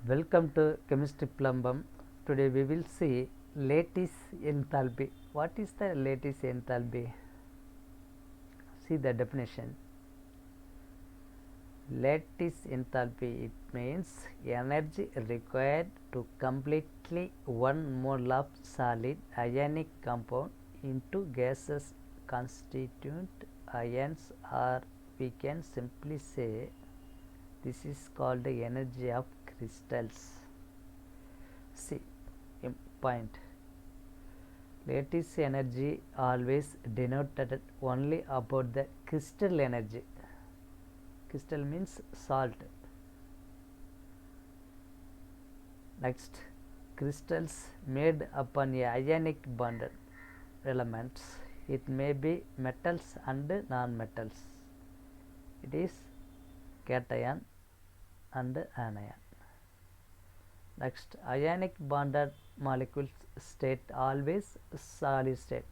Welcome to Chemistry Plumbum. Today we will see lattice enthalpy. What is the lattice enthalpy? See the definition. Lattice enthalpy, it means energy required to completely 1 mole of solid ionic compound into gases constituent ions, or we can simply say this is called the energy of crystals. See point. Lattice energy always denoted only about the crystal energy. Crystal means salt. Next, crystals made upon a ionic bonded elements. It may be metals and non-metals. It is cation and anion. Next, ionic bonded molecules state always solid state.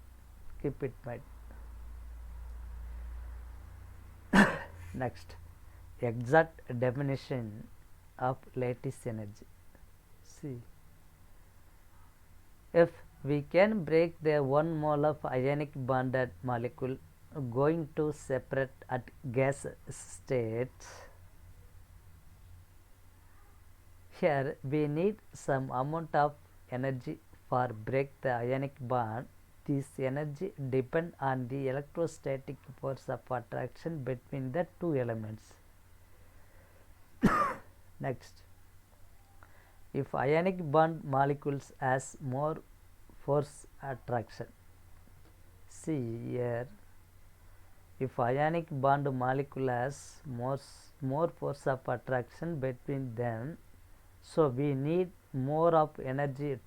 Keep it in mind. Next, exact definition of lattice energy. See, if we can break the 1 mole of ionic bonded molecule going to separate at gas states, here we need some amount of energy for break the ionic bond. This energy depend on the electrostatic force of attraction between the two elements. Next, if ionic bond molecules has more force attraction, see here, if ionic bond molecule has more force of attraction between them, so we need more of energy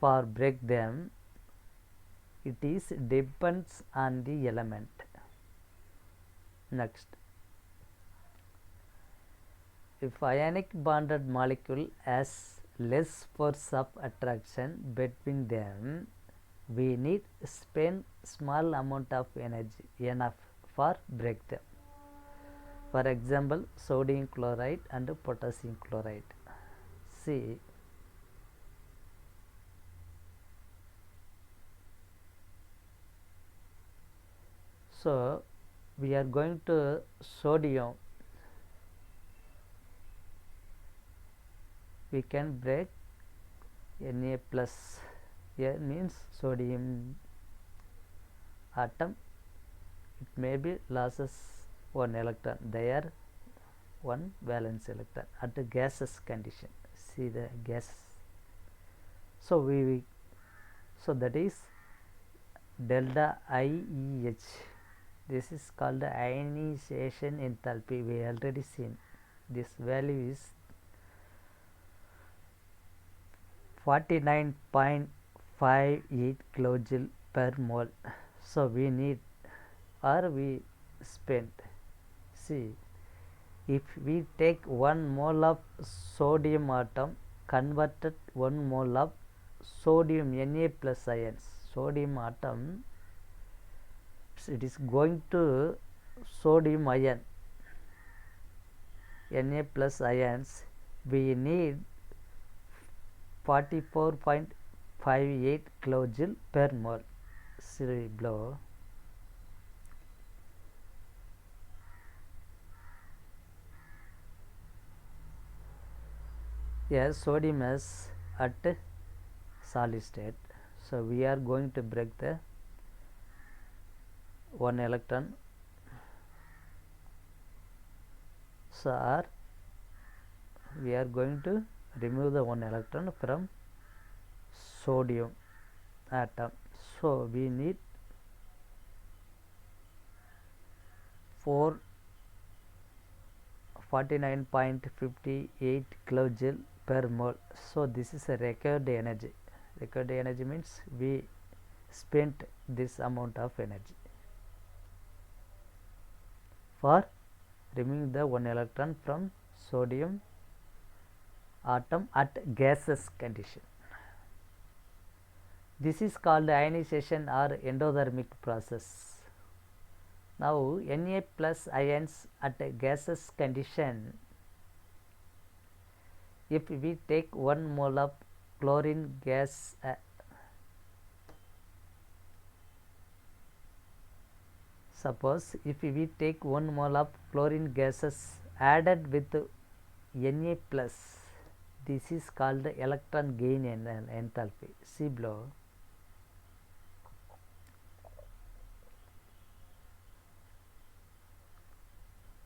for break them. It is depends on the element. Next, if ionic bonded molecule has less force of attraction between them, we need spend small amount of energy enough for break them. For example, sodium chloride and potassium chloride. See, so we are going to sodium. We can break Na plus. Here means sodium atom. It may be losses 1 electron. There 1 valence electron at the gaseous condition. See the gas. So so that is delta IEH. This is called the ionization enthalpy. We already seen. This value is 49.58 kilojoule per mole. So we need, or we spent. See, if we take 1 mole of sodium atom, converted 1 mole of sodium Na plus ions, sodium atom, it is going to sodium ion, Na plus ions, we need 44.58 kilojoule per mole. See below. Yes, sodium is at solid state. So we are going to break the 1 electron. So we are going to remove the 1 electron from sodium atom. So we need 49.58 kilojoule per mole. So this is a required energy. Required energy means we spent this amount of energy for removing the 1 electron from sodium atom at gaseous condition. This is called ionization or endothermic process. Now Na plus ions at a gaseous condition if we take 1 mole of chlorine gas suppose if we take 1 mole of chlorine gases added with Na plus, this is called the electron gain enthalpy. See below.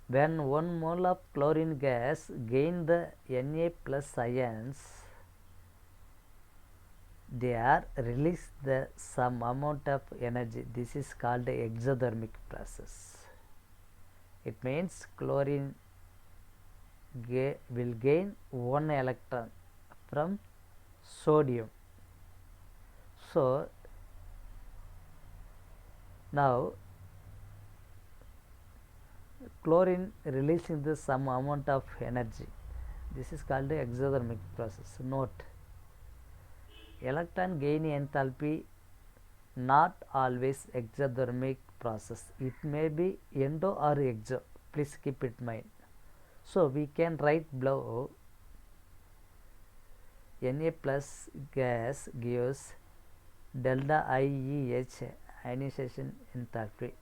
When 1 mole of chlorine gas gain the Na plus ions, they are release the some amount of energy. This is called the exothermic process. It means chlorine will gain 1 electron from sodium. So now chlorine releasing the some amount of energy. This is called the exothermic process. Note, electron gain enthalpy not always exothermic process. It may be endo or exo. Please keep it in mind. So we can write below. Na plus gas gives delta IEH ionization enthalpy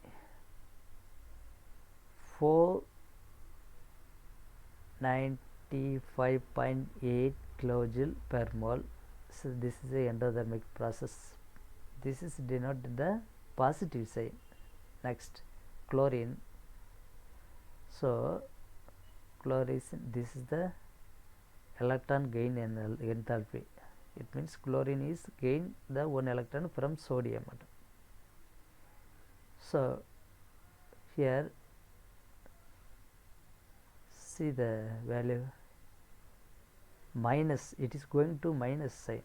495.8 kilojoule per mole. So this is the endothermic process. This is denoted the positive sign. Next, chlorine. So chlorine, this is the electron gain enthalpy. It means chlorine is gain the 1 electron from sodium atom. So here see the value minus, it is going to minus sign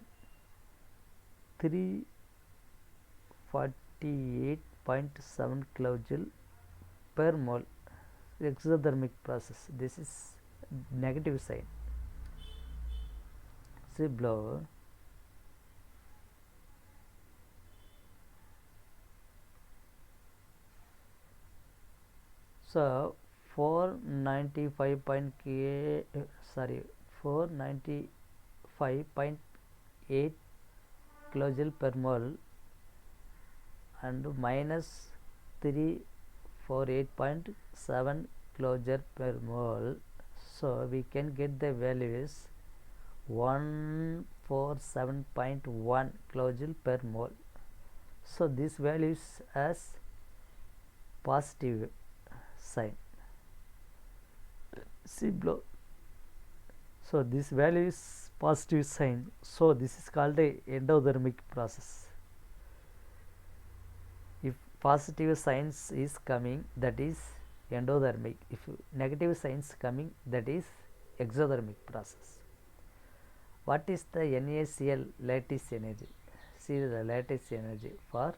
348.7 kilojoule per mole exothermic process. This is negative sign. See below. So 495.8 kilojoule per mole and minus 348.7 kilojoule per mole. So we can get the values 147.1 kilojoule per mole. So this value is as positive sign. See below. So this value is positive sign. So this is called a endothermic process. If positive signs is coming, that is endothermic. If negative signs coming, that is exothermic process. What is the NaCl lattice energy? See the lattice energy for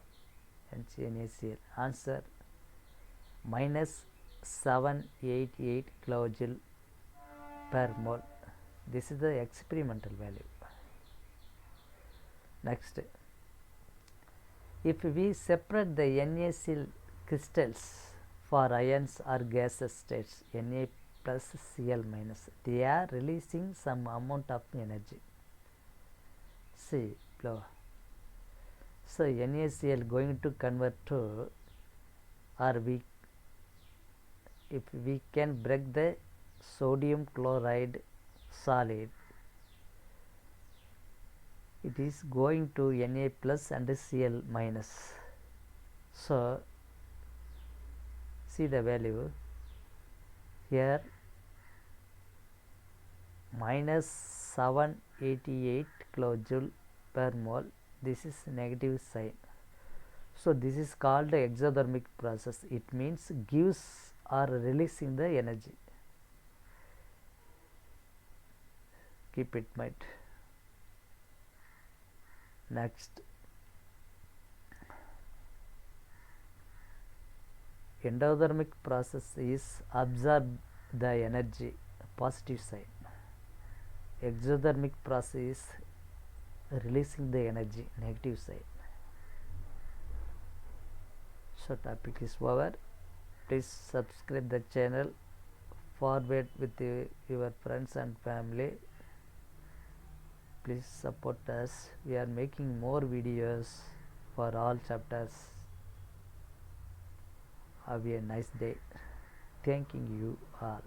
NaCl. Answer minus 788 kilojoule per mole. This is the experimental value. Next, if we separate the NaCl crystals for ions or gaseous states, Na plus Cl minus, they are releasing some amount of energy. See below. So NaCl going to convert to, or if we can break the sodium chloride solid, it is going to Na plus and Cl minus. So see the value here, minus 788 kilojoule per mole. This is negative sign. So this is called exothermic process. It means gives or releasing the energy. Keep it in mind. Next, endothermic process is absorb the energy, positive side. Exothermic process is releasing the energy, negative side. So topic is over. Please subscribe the channel, forward with your friends and family. please support us. We are making more videos for all chapters. Have a nice day. Thanking you all.